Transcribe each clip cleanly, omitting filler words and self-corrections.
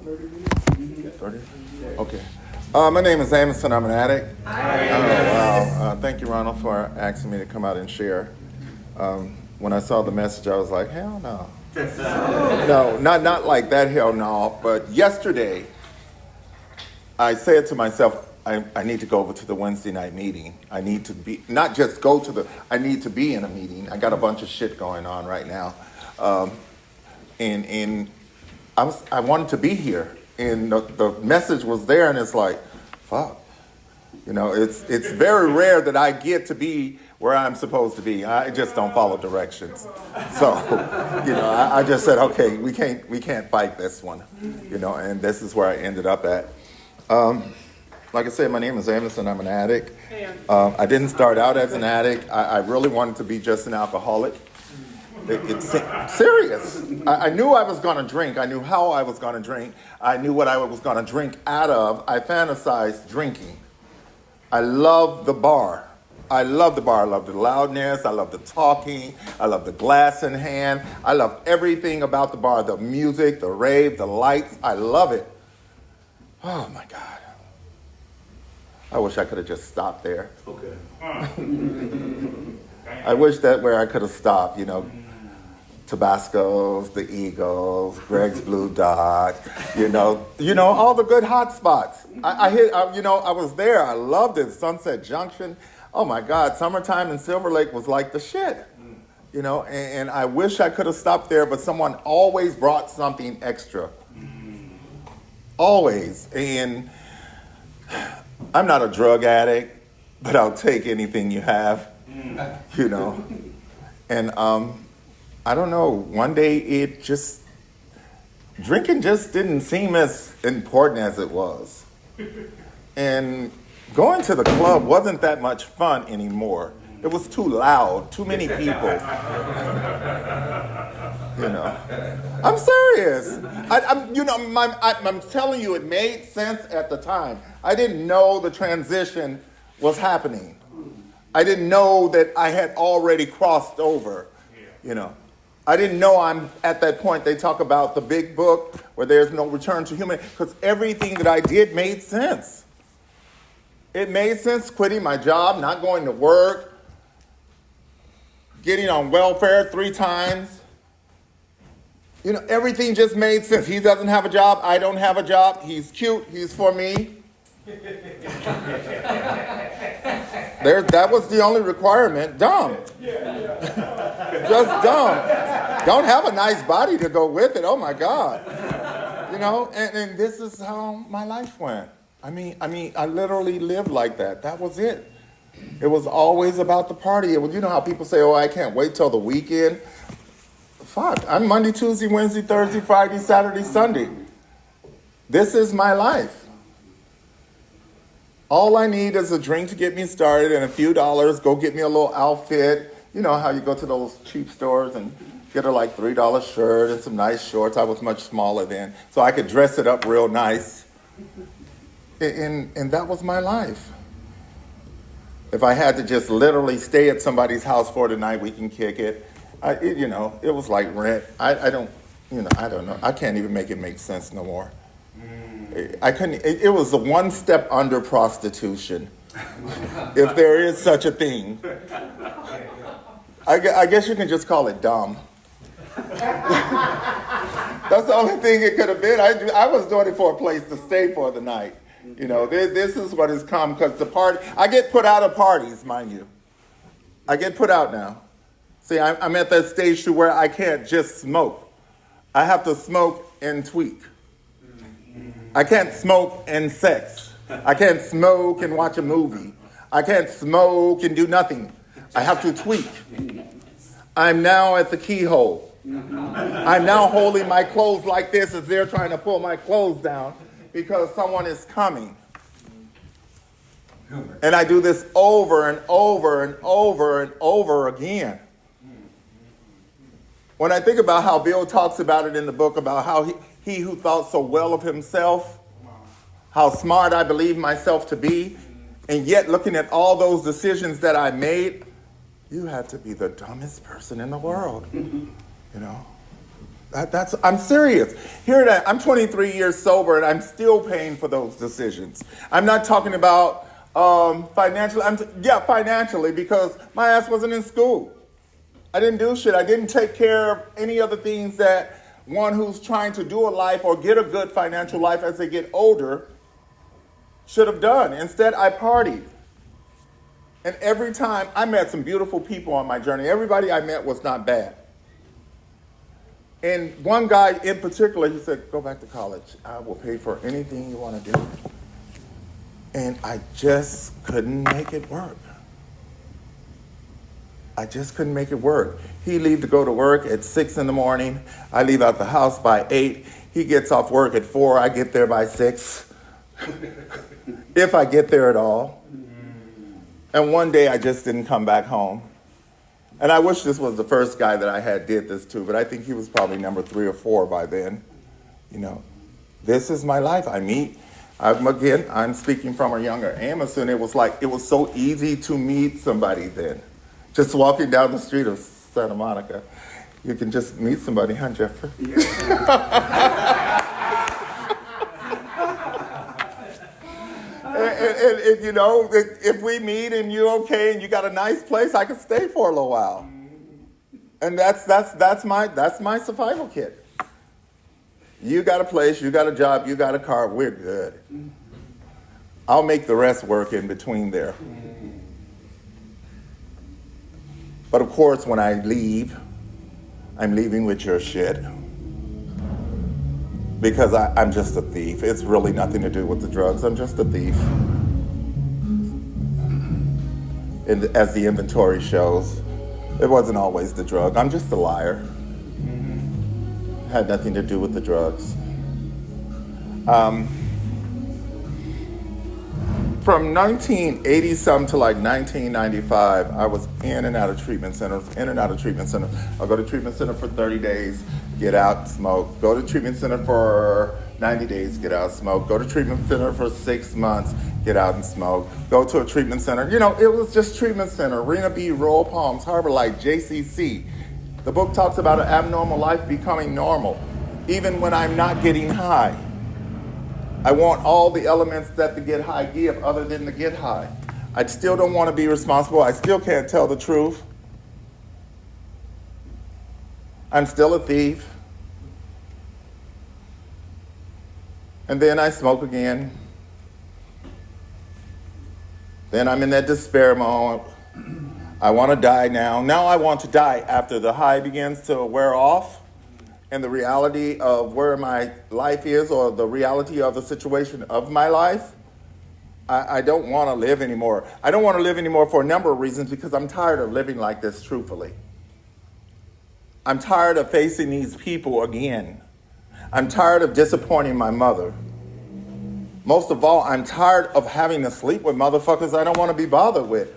30? Okay. My name is Amos, and I'm an addict. Oh, wow. Thank you, Ronald, for asking me to come out and share. When I saw the message, I was like, hell no. No, not like that, hell no. But yesterday, I said to myself, I need to go over to the Wednesday night meeting. I need to be, not just go to I need to be in a meeting. I got a bunch of shit going on right now. And I wanted to be here. And the message was there, and it's like, fuck. You know, it's very rare that I get to be where I'm supposed to be. I just don't follow directions. So, you know, I just said, okay, we can't fight this one. You know, and this is where I ended up at. Like I said, my name is Amos, and I'm an addict. I didn't start out as an addict. I really wanted to be just an alcoholic. It's serious. I knew I was going to drink. I knew how I was going to drink. I knew what I was going to drink out of. I fantasized drinking. I love the bar. I love the bar. I love the loudness. I love the talking. I love the glass in hand. I love everything about the bar. The music, the rave, the lights. I love it. Oh, my God. I wish I could have just stopped there. Okay. I wish that where I could have stopped, you know, Tabasco's, the Eagles, Greg's Blue Dot, you know, all the good hot spots. I was there. I loved it. Sunset Junction. Oh my God, summertime in Silver Lake was like the shit, you know, and I wish I could have stopped there, but someone always brought something extra. Always. And I'm not a drug addict, but I'll take anything you have, you know. And I don't know, one day drinking just didn't seem as important as it was. And going to the club wasn't that much fun anymore. It was too loud, too many people. You know, I'm serious. I'm telling you, it made sense at the time. I didn't know the transition was happening. I didn't know that I had already crossed over, you know. I didn't know I'm at that point. They talk about the big book where there's no return to human, because everything that I did made sense. It made sense quitting my job, not going to work, getting on welfare 3 times. You know, everything just made sense. He doesn't have a job. I don't have a job. He's cute. He's for me. That was the only requirement. Dumb. Just dumb. Don't have a nice body to go with it. Oh, my God. You know, and this is how my life went. I mean, I literally lived like that. That was it. It was always about the party. It was, you know how people say, oh, I can't wait till the weekend. Fuck, I'm Monday, Tuesday, Wednesday, Thursday, Friday, Saturday, Sunday. This is my life. All I need is a drink to get me started and a few dollars. Go get me a little outfit. You know how you go to those cheap stores and get a like $3 shirt and some nice shorts. I was much smaller then, so I could dress it up real nice. And that was my life. If I had to just literally stay at somebody's house for the night, we can kick it. It was like rent. I don't know. I can't even make it make sense no more. I couldn't. It was a one step under prostitution, if there is such a thing. I guess you can just call it dumb. That's the only thing it could have been. I was doing it for a place to stay for the night. You know, this is what has come, because the party. I get put out of parties, mind you. I get put out now. See, I'm at that stage to where I can't just smoke. I have to smoke and tweak. I can't smoke and sex. I can't smoke and watch a movie. I can't smoke and do nothing. I have to tweak. I'm now at the keyhole. I'm now holding my clothes like this as they're trying to pull my clothes down because someone is coming. And I do this over and over and over and over again. When I think about how Bill talks about it in the book, about how he who thought so well of himself, how smart I believe myself to be, and yet looking at all those decisions that I made, you have to be the dumbest person in the world, you know. I'm serious. Hear that? I'm 23 years sober and I'm still paying for those decisions. I'm not talking about financially. Financially, because my ass wasn't in school. I didn't do shit. I didn't take care of any of the things that one who's trying to do a life or get a good financial life as they get older should have done. Instead, I partied. And every time I met some beautiful people on my journey, everybody I met was not bad. And one guy in particular, he said, go back to college. I will pay for anything you want to do. And I just couldn't make it work. I just couldn't make it work. He leave to go to work at 6 in the morning. I leave out the house by 8. He gets off work at 4. I get there by 6. If I get there at all. And one day I just didn't come back home. And I wish this was the first guy that I had did this to, but I think he was probably number 3 or 4 by then. This is my life. I'm speaking from a younger Amos, and it was so easy to meet somebody then. Just walking down the street of Santa Monica, you can just meet somebody, huh, Jeffrey? And if we meet and you're okay and you got a nice place, I can stay for a little while. And that's my survival kit. You got a place, you got a job, you got a car, we're good. I'll make the rest work in between there. But of course, when I leave, I'm leaving with your shit. Because I'm just a thief. It's really nothing to do with the drugs. I'm just a thief. And as the inventory shows, it wasn't always the drug. I'm just a liar. Had nothing to do with the drugs. From 1980-something to like 1995, I was in and out of treatment centers, I'll go to treatment center for 30 days, get out, smoke. Go to treatment center for 90 days, get out, smoke. Go to treatment center for 6 months, get out and smoke. Go to a treatment center. It was just treatment center. Rena B, Royal Palms, Harbor Light, JCC. The book talks about an abnormal life becoming normal, even when I'm not getting high. I want all the elements that the get high give other than the get high. I still don't want to be responsible. I still can't tell the truth. I'm still a thief. And then I smoke again. Then I'm in that despair mode. I want to die now. Now I want to die after the high begins to wear off. And the reality of where my life is, or the reality of the situation of my life, I don't want to live anymore. I don't want to live anymore for a number of reasons, because I'm tired of living like this, truthfully. I'm tired of facing these people again. I'm tired of disappointing my mother. Most of all, I'm tired of having to sleep with motherfuckers I don't want to be bothered with.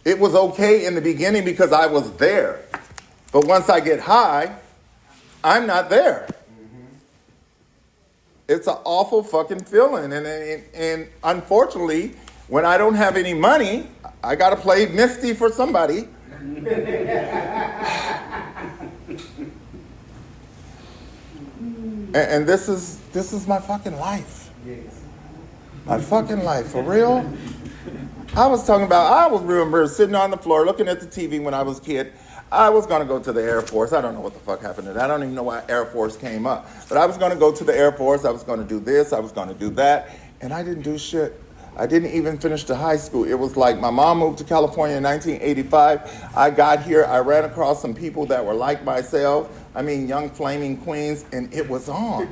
It was okay in the beginning because I was there. But once I get high, I'm not there. It's an awful fucking feeling. And unfortunately, when I don't have any money, I got to play Misty for somebody. and this is my fucking life. My fucking life, for real. I remember sitting on the floor looking at the TV when I was a kid. I was going to go to the Air Force. I don't know what the fuck happened to that. I don't even know why Air Force came up. But I was going to go to the Air Force. I was going to do this. I was going to do that. And I didn't do shit. I didn't even finish the high school. It was like my mom moved to California in 1985. I got here. I ran across some people that were like myself. Young flaming queens. And it was on.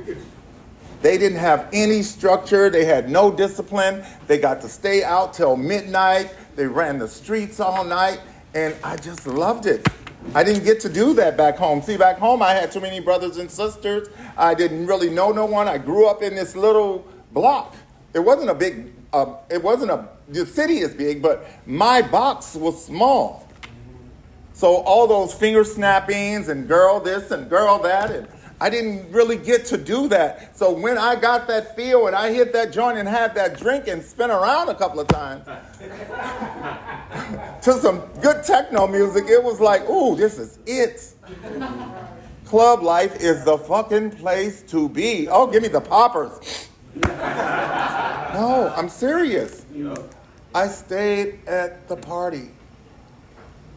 They didn't have any structure. They had no discipline. They got to stay out till midnight. They ran the streets all night. And I just loved it. I didn't get to do that back home. See, back home, I had too many brothers and sisters. I didn't really know no one. I grew up in this little block. It wasn't a big, the city is big, but my box was small. So all those finger snappings and girl this and girl that, and I didn't really get to do that. So when I got that feel and I hit that joint and had that drink and spin around a couple of times, to some good techno music, it was like, ooh, this is it. Club life is the fucking place to be. Oh, give me the poppers. No, I'm serious. I stayed at the party.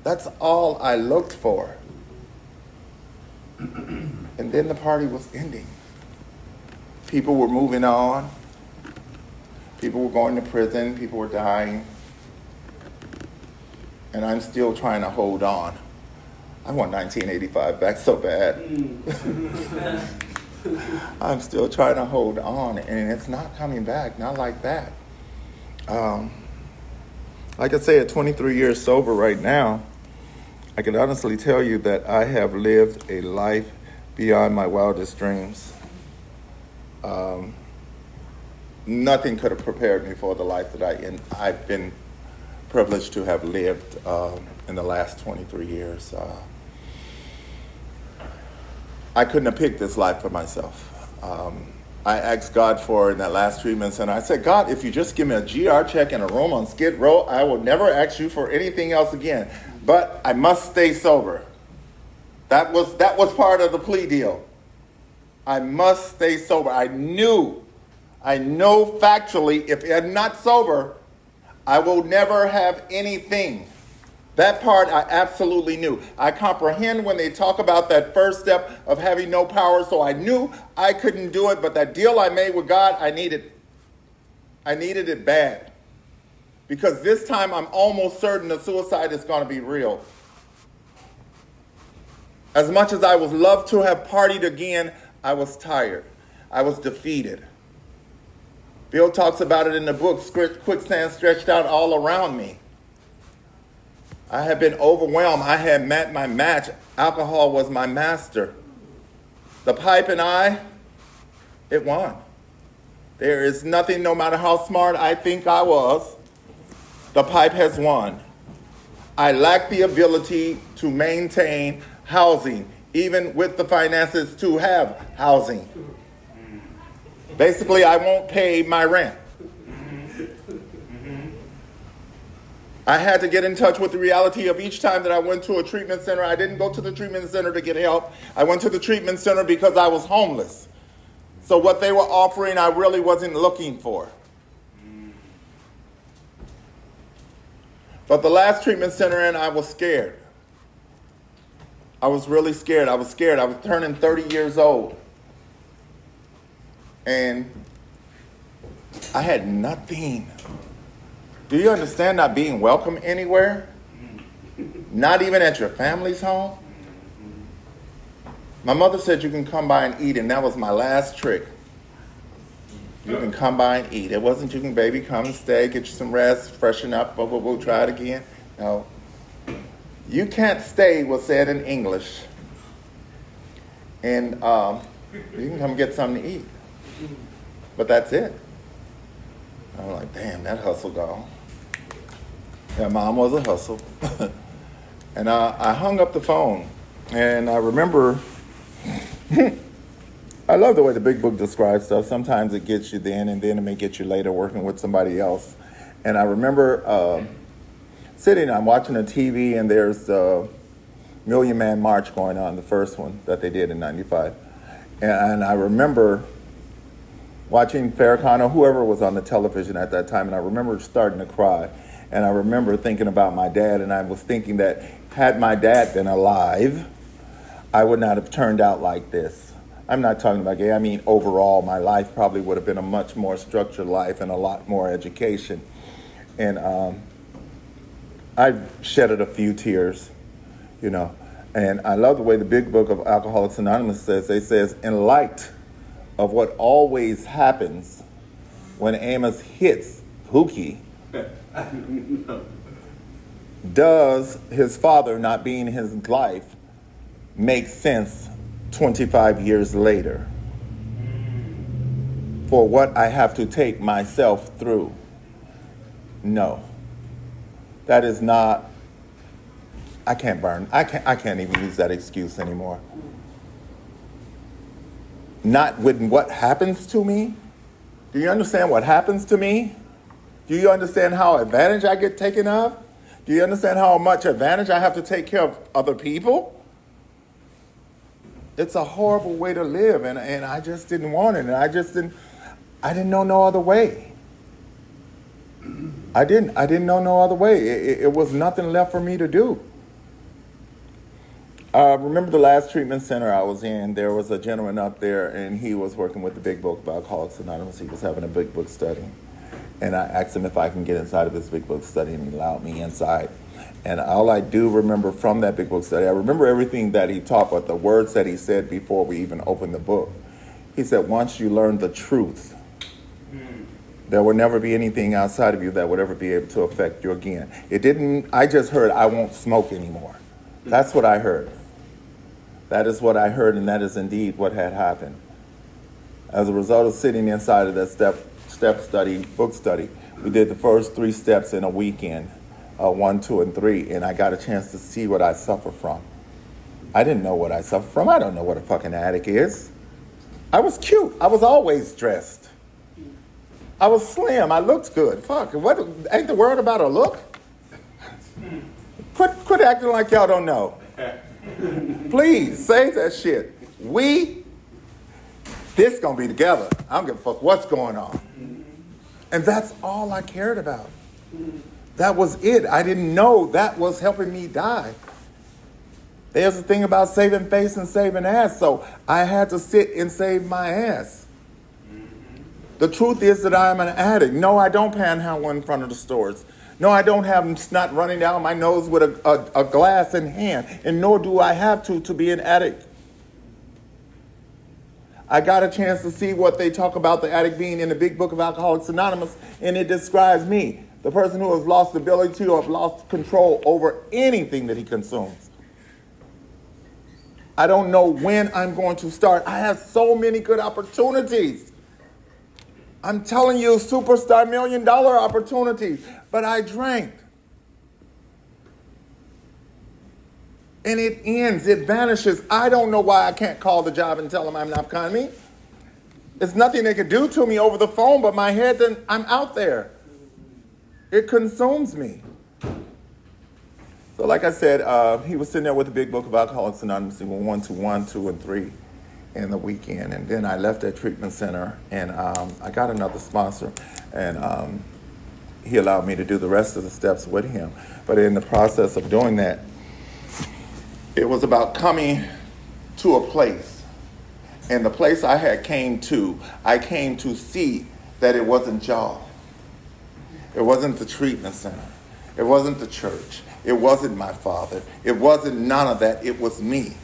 That's all I looked for. And then the party was ending. People were moving on. People were going to prison. People were dying. And I'm still trying to hold on. I want 1985 back so bad. I'm still trying to hold on, and it's not coming back, not like that. Like I say, at 23 years sober right now, I can honestly tell you that I have lived a life beyond my wildest dreams. Nothing could have prepared me for the life that I've been privileged to have lived in the last 23 years. I couldn't have picked this life for myself. I asked God for in that last treatment center. I said, God, if you just give me a GR check and a room on Skid Row, I will never ask you for anything else again. But I must stay sober. That was part of the plea deal. I must stay sober. I know factually, if I'm not sober, I will never have anything. That part I absolutely knew. I comprehend when they talk about that first step of having no power, so I knew I couldn't do it, but that deal I made with God, I needed it bad. Because this time I'm almost certain the suicide is going to be real. As much as I would love to have partied again, I was tired. I was defeated. Bill talks about it in the book, quicksand stretched out all around me. I had been overwhelmed. I had met my match. Alcohol was my master. The pipe and I, it won. There is nothing, no matter how smart I think I was, the pipe has won. I lack the ability to maintain housing, even with the finances to have housing. Basically, I won't pay my rent. I had to get in touch with the reality of each time that I went to a treatment center. I didn't go to the treatment center to get help. I went to the treatment center because I was homeless. So what they were offering, I really wasn't looking for. But the last treatment center I was scared. I was really scared. I was scared. I was turning 30 years old. And I had nothing. Do you understand not being welcome anywhere? Not even at your family's home? My mother said you can come by and eat, and that was my last trick. You can come by and eat. It wasn't you can, baby, come and stay, get you some rest, freshen up, we'll try it again. No. You can't stay was said in English. And you can come get something to eat. But that's it. I'm like, damn, that hustle gone. Yeah, mom was a hustle. And I hung up the phone. And I remember, I love the way the big book describes stuff. Sometimes it gets you then, and then it may get you later working with somebody else. And I remember I'm watching the TV, and there's the Million Man March going on, the first one that they did in 95. And I remember watching Farrakhan or whoever was on the television at that time, and I remember starting to cry. And I remember thinking about my dad, and I was thinking that had my dad been alive, I would not have turned out like this. I'm not talking about gay. I mean, overall, my life probably would have been a much more structured life and a lot more education. And I shedded a few tears, you know. And I love the way the big book of Alcoholics Anonymous says, in light of what always happens when Amos hits Pookie, does his father not being his life make sense 25 years later for what I have to take myself through? No. That is not, I can't even use that excuse anymore. Not with what happens to me. Do you understand what happens to me? Do you understand how advantage I get taken of? Do you understand how much advantage I have to take care of other people? It's a horrible way to live, and I just didn't want it, and I didn't know no other way. I didn't know no other way. It was nothing left for me to do. Remember the last treatment center I was in, there was a gentleman up there, and he was working with the Big Book of Alcoholics Anonymous. He was having a Big Book study. And I asked him if I can get inside of his Big Book study, and he allowed me inside. And all I do remember from that Big Book study, I remember everything that he taught, but the words that he said before we even opened the book. He said, once you learn the truth, there will never be anything outside of you that would ever be able to affect you again. I just heard, I won't smoke anymore. That's what I heard. That is what I heard, and that is indeed what had happened. As a result of sitting inside of that step study, book study, we did the first 3 steps in a weekend, 1, 2, and 3, and I got a chance to see what I suffer from. I didn't know what I suffer from. I don't know what a fucking addict is. I was cute. I was always dressed. I was slim. I looked good. Fuck, what? Ain't the world about a look? Quit acting like y'all don't know. Please, say that shit. This gonna be together. I don't give a fuck what's going on. And that's all I cared about. That was it. I didn't know that was helping me die. There's a thing about saving face and saving ass, so I had to sit and save my ass. The truth is that I'm an addict. No, I don't panhandle in front of the stores. No, I don't have snot running down my nose with a glass in hand, and nor do I have to be an addict. I got a chance to see what they talk about the addict being in the Big Book of Alcoholics Anonymous, and it describes me, the person who has lost the ability to or have lost control over anything that he consumes. I don't know when I'm going to start. I have so many good opportunities. I'm telling you, superstar $1 million opportunities, but I drank. And it ends, it vanishes. I don't know why I can't call the job and tell them I'm not coming. There's nothing they could do to me over the phone, but my head, then I'm out there. It consumes me. So like I said, he was sitting there with the Big Book of Alcoholics Anonymous, and we went to 1, 2, and 3 in the weekend. And then I left that treatment center, and I got another sponsor, and he allowed me to do the rest of the steps with him. But in the process of doing that, it was about coming to a place. And the place I came to see that it wasn't y'all. It wasn't the treatment center. It wasn't the church. It wasn't my father. It wasn't none of that. It was me.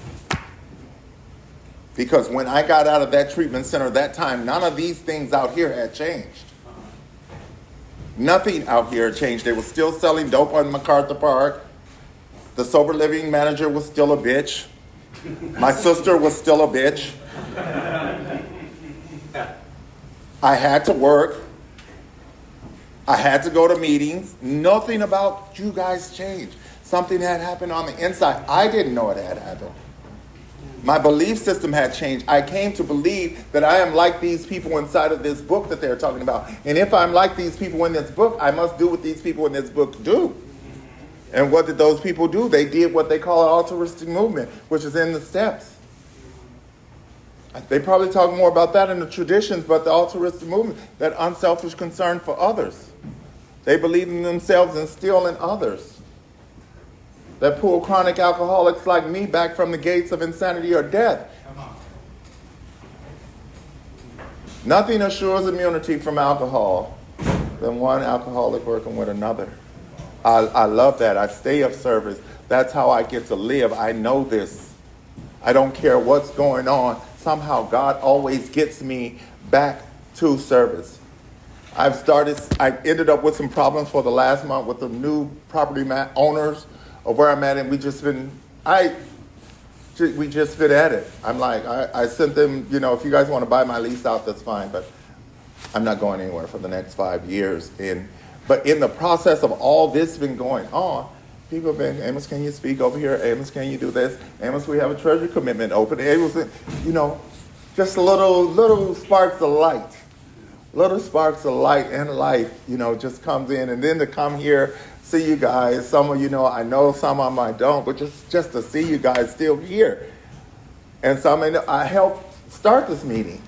Because when I got out of that treatment center that time, none of these things out here had changed. Nothing out here had changed. They were still selling dope on MacArthur Park. The sober living manager was still a bitch. My sister was still a bitch. I had to work. I had to go to meetings. Nothing about you guys changed. Something had happened on the inside. I didn't know it had happened. My belief system had changed. I came to believe that I am like these people inside of this book that they're talking about. And if I'm like these people in this book, I must do what these people in this book do. And what did those people do? They did what they call an altruistic movement, which is in the steps. They probably talk more about that in the traditions, but the altruistic movement, that unselfish concern for others. They believe in themselves and still in others. That pull chronic alcoholics like me back from the gates of insanity or death. Nothing assures immunity from alcohol than one alcoholic working with another. I love that. I stay of service. That's how I get to live. I know this. I don't care what's going on. Somehow God always gets me back to service. I ended up with some problems for the last month with the new property owners of where I'm at, and we just been at it. I'm like, I sent them, if you guys want to buy my lease out, that's fine, but I'm not going anywhere for the next 5 years. But in the process of all this been going on, people have been, Amos, can you speak over here? Amos, can you do this? Amos, we have a treasure commitment open. Amos, just little sparks of light. Little sparks of light and life, just comes in. And then to come here see you guys. Some of you know I know, some of them I don't, but just to see you guys still here. And so I helped start this meeting.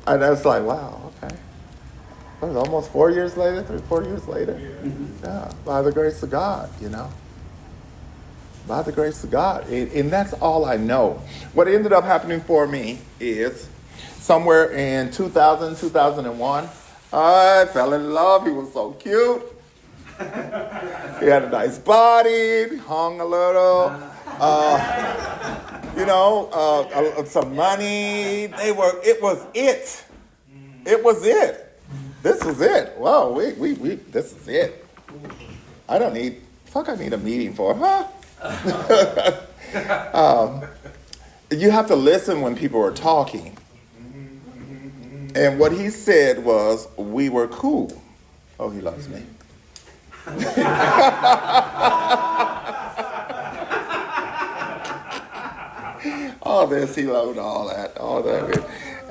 And I was like, wow, okay. It was almost 4 years later, 4 years later. Yeah, by the grace of God, By the grace of God. And that's all I know. What ended up happening for me is somewhere in 2000, 2001, I fell in love. He was so cute. He had a nice body, hung a little, some money. It was it. It was it. This is it. Wow, this is it. I need a meeting for, huh? You have to listen when people are talking. And what he said was, we were cool. Oh, he loves me. All this, he loved all that.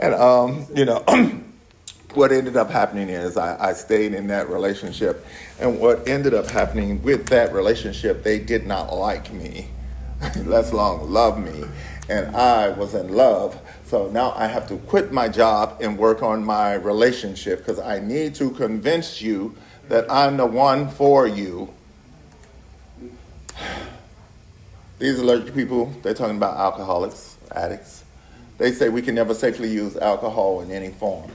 And, what ended up happening is I stayed in that relationship. And what ended up happening with that relationship, they did not like me, let alone love me. And I was in love. So now I have to quit my job and work on my relationship because I need to convince you that I'm the one for you. These allergic people, they're talking about alcoholics, addicts. They say we can never safely use alcohol in any form.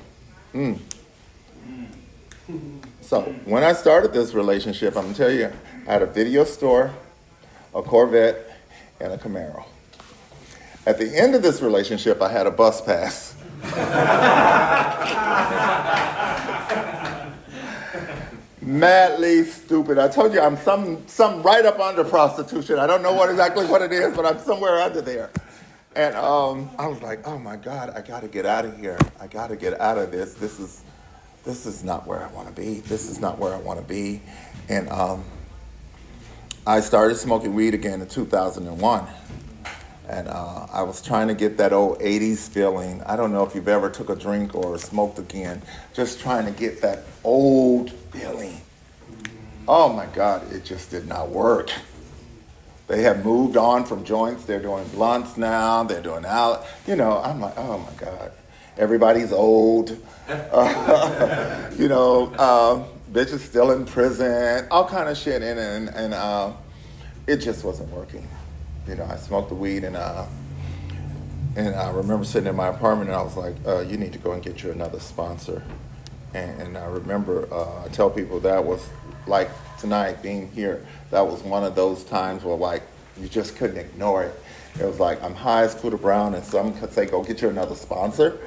So when I started this relationship, I'm going to tell you, I had a video store, a Corvette, and a Camaro. At the end of this relationship, I had a bus pass. Madly stupid. I told you I'm some right up under prostitution. I don't know exactly what it is, but I'm somewhere under there. And I was like, oh my God, I got to get out of here. I got to get out of this. This is not where I want to be. This is not where I want to be. And I started smoking weed again in 2001. And I was trying to get that old 80s feeling. I don't know if you've ever took a drink or smoked again. Just trying to get that old feeling. Oh my God, it just did not work. They have moved on from joints. They're doing blunts now. They're doing out. I'm like, oh my God. Everybody's old. Bitches still in prison. All kind of shit. And it just wasn't working. I smoked the weed and I remember sitting in my apartment and I was like, you need to go and get you another sponsor. And I remember I tell people that was like tonight being here, that was one of those times where like you just couldn't ignore it. It was like I'm high as Cooter Brown and some could say, go get you another sponsor.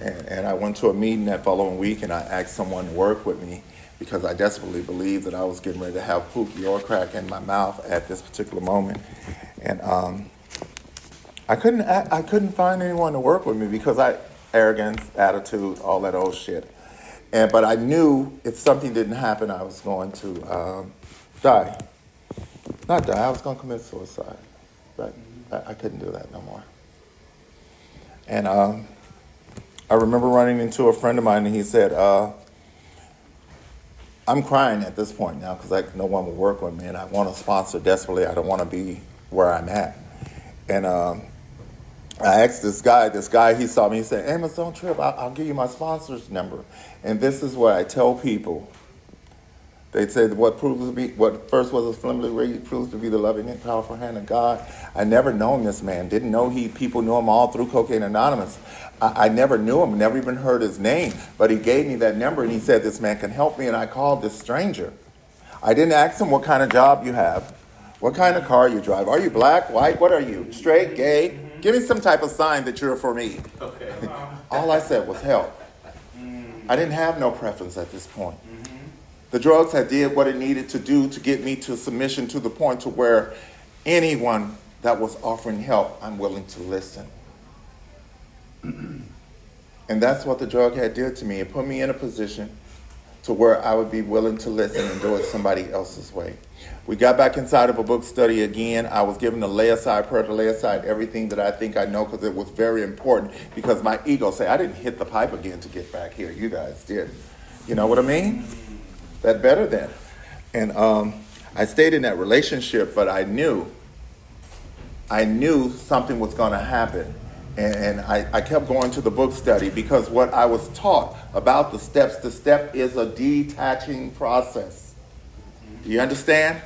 And I went to a meeting that following week and I asked someone to work with me because I desperately believed that I was getting ready to have pookie or crack in my mouth at this particular moment. And I couldn't find anyone to work with me because arrogance, attitude, all that old shit. But I knew if something didn't happen, I was going to die. Not die, I was going to commit suicide. But I couldn't do that no more. And I remember running into a friend of mine and he said, I'm crying at this point now because no one will work with me and I want a sponsor desperately. I don't want to be where I'm at. And I asked this guy, he saw me, he said, Amos, don't trip, I'll give you my sponsor's number. And this is what I tell people. They say that what first was a flimsy reed proves to be the loving and powerful hand of God. I never known this man, didn't know people knew him all through Cocaine Anonymous. I never knew him, never even heard his name, but he gave me that number and he said, this man can help me, and I called this stranger. I didn't ask him what kind of job you have, what kind of car you drive. Are you black, white, what are you? Straight, gay? Give me some type of sign that you're for me. Okay. All I said was help. I didn't have no preference at this point. The drugs had did what it needed to do to get me to submission to the point to where anyone that was offering help, I'm willing to listen. And that's what the drug had did to me. It put me in a position to where I would be willing to listen and do it somebody else's way. We got back inside of a book study again. I was given a lay-aside prayer to lay aside everything that I think I know because it was very important because my ego said, I didn't hit the pipe again to get back here. You guys did. You know what I mean? That better then. And I stayed in that relationship, but I knew something was going to happen. And I kept going to the book study because what I was taught about the step is a detaching process. Do you understand?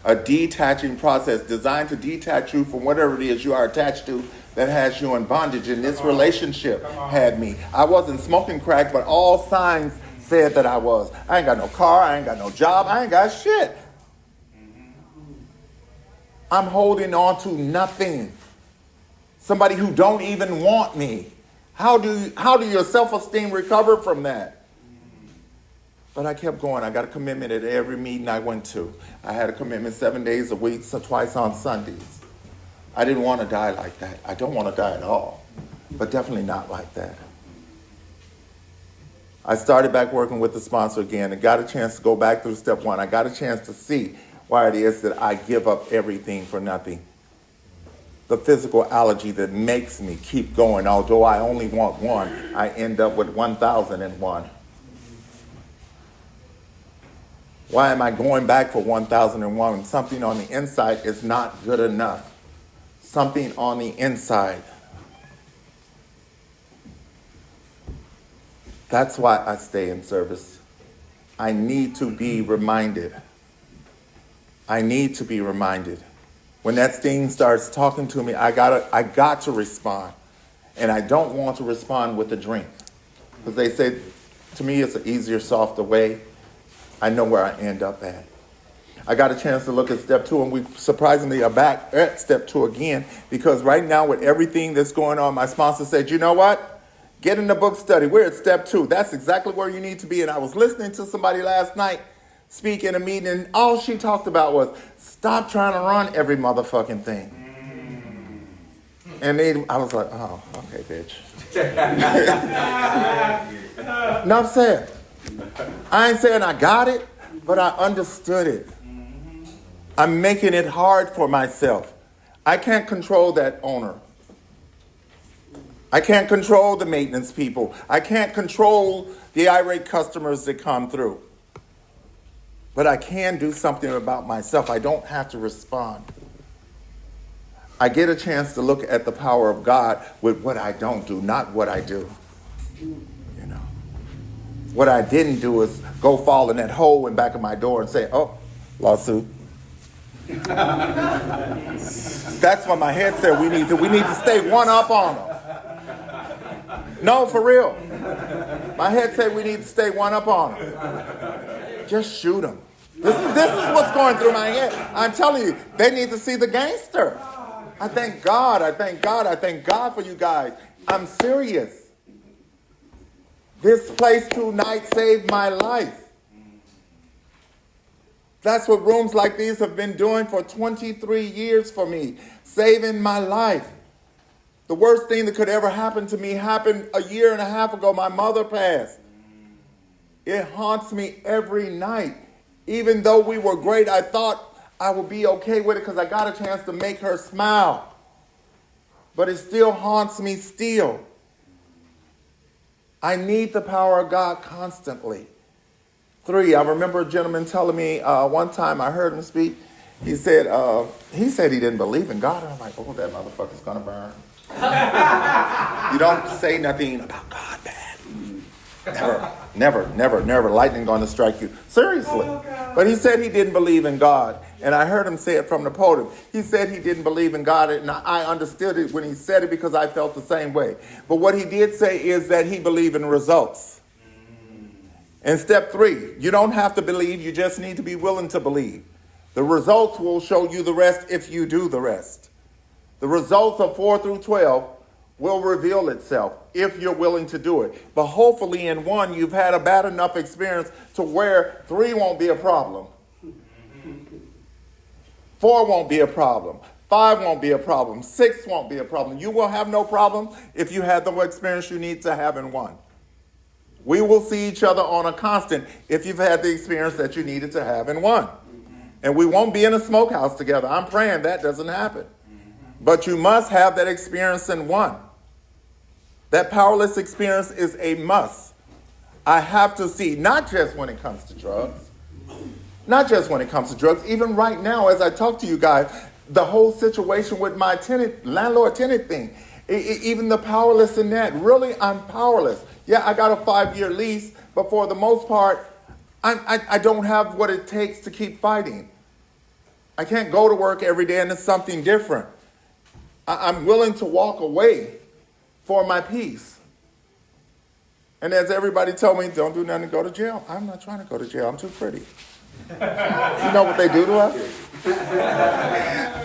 A detaching process designed to detach you from whatever it is you are attached to that has you in bondage. And this relationship had me. I wasn't smoking crack, but all signs said that I was. I ain't got no car. I ain't got no job. I ain't got shit. I'm holding on to nothing. Somebody who don't even want me. How do your self-esteem recover from that? But I kept going. I got a commitment at every meeting I went to. I had a commitment 7 days a week, so twice on Sundays. I didn't want to die like that. I don't want to die at all, but definitely not like that. I started back working with the sponsor again and got a chance to go back through step one. I got a chance to see why it is that I give up everything for nothing. The physical allergy that makes me keep going. Although I only want one, I end up with 1,001. Why am I going back for 1,001 when something on the inside is not good enough? Something on the inside. That's why I stay in service. I need to be reminded. I need to be reminded. When that thing starts talking to me, I got to respond. And I don't want to respond with a drink. Because they say, to me, it's an easier, softer way. I know where I end up at. I got a chance to look at step two, and we surprisingly are back at step two again, because right now with everything that's going on, my sponsor said, you know what? Get in the book study. We're at step two. That's exactly where you need to be. And I was listening to somebody last night speak in a meeting, and all she talked about was, stop trying to run every motherfucking thing. And I was like, oh, okay, bitch. Enough said. I ain't saying I got it, but I understood it. I'm making it hard for myself. I can't control that owner. I can't control the maintenance people. I can't control the irate customers that come through. But I can do something about myself. I don't have to respond. I get a chance to look at the power of God with what I don't do, not what I do. You know, what I didn't do is go fall in that hole in back of my door and say, oh, lawsuit. That's what my head said. We need to stay one up on them. No, for real. My head said we need to stay one up on them. Just shoot them. This is what's going through my head. I'm telling you, they need to see the gangster. I thank God for you guys. I'm serious. This place tonight saved my life. That's what rooms like these have been doing for 23 years for me, saving my life. The worst thing that could ever happen to me happened a year and a half ago. My mother passed. It haunts me every night. Even though we were great, I thought I would be okay with it because I got a chance to make her smile. But it still haunts me still. I need the power of God constantly. 3, I remember a gentleman telling me one time I heard him speak. He said he didn't believe in God. And I'm like, oh, that motherfucker's going to burn. You don't say nothing about God bad. Never. Lightning going to strike you. Seriously. But he said he didn't believe in God. And I heard him say it from the podium. He said he didn't believe in God. And I understood it when he said it because I felt the same way. But what he did say is that he believed in results. And step 3, you don't have to believe. You just need to be willing to believe. The results will show you the rest if you do the rest. The results of 4 through 12 will reveal itself if you're willing to do it. But hopefully in 1, you've had a bad enough experience to where 3 won't be a problem. 4 won't be a problem. 5 won't be a problem. 6 won't be a problem. You will have no problem if you have the experience you need to have in 1. We will see each other on a constant if you've had the experience that you needed to have in 1. And we won't be in a smokehouse together. I'm praying that doesn't happen. But you must have that experience in 1. That powerless experience is a must. I have to see, not just when it comes to drugs, Not just when it comes to drugs, even right now as I talk to you guys, the whole situation with my landlord-tenant thing, even the powerless in that. Really, I'm powerless. Yeah, I got a 5-year lease, but for the most part, I don't have what it takes to keep fighting. I can't go to work every day and it's something different. I'm willing to walk away for my peace. And as everybody told me, don't do nothing to go to jail. I'm not trying to go to jail. I'm too pretty. You know what they do to us?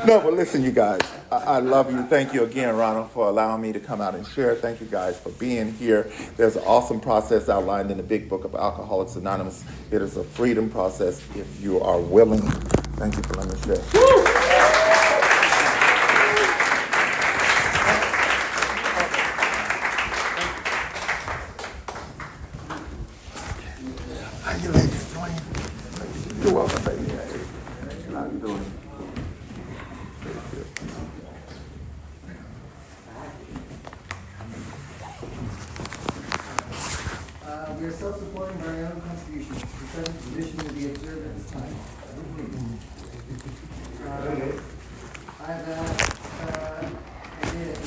No, but listen, you guys, I love you. Thank you again, Ronald, for allowing me to come out and share. Thank you guys for being here. There's an awesome process outlined in the big book of Alcoholics Anonymous. It is a freedom process if you are willing. Thank you for letting me share. How you ladies doing? You're welcome, baby. How you doing? We are self-supporting by our own contributions. The present condition will be observed at this time. I have an idea in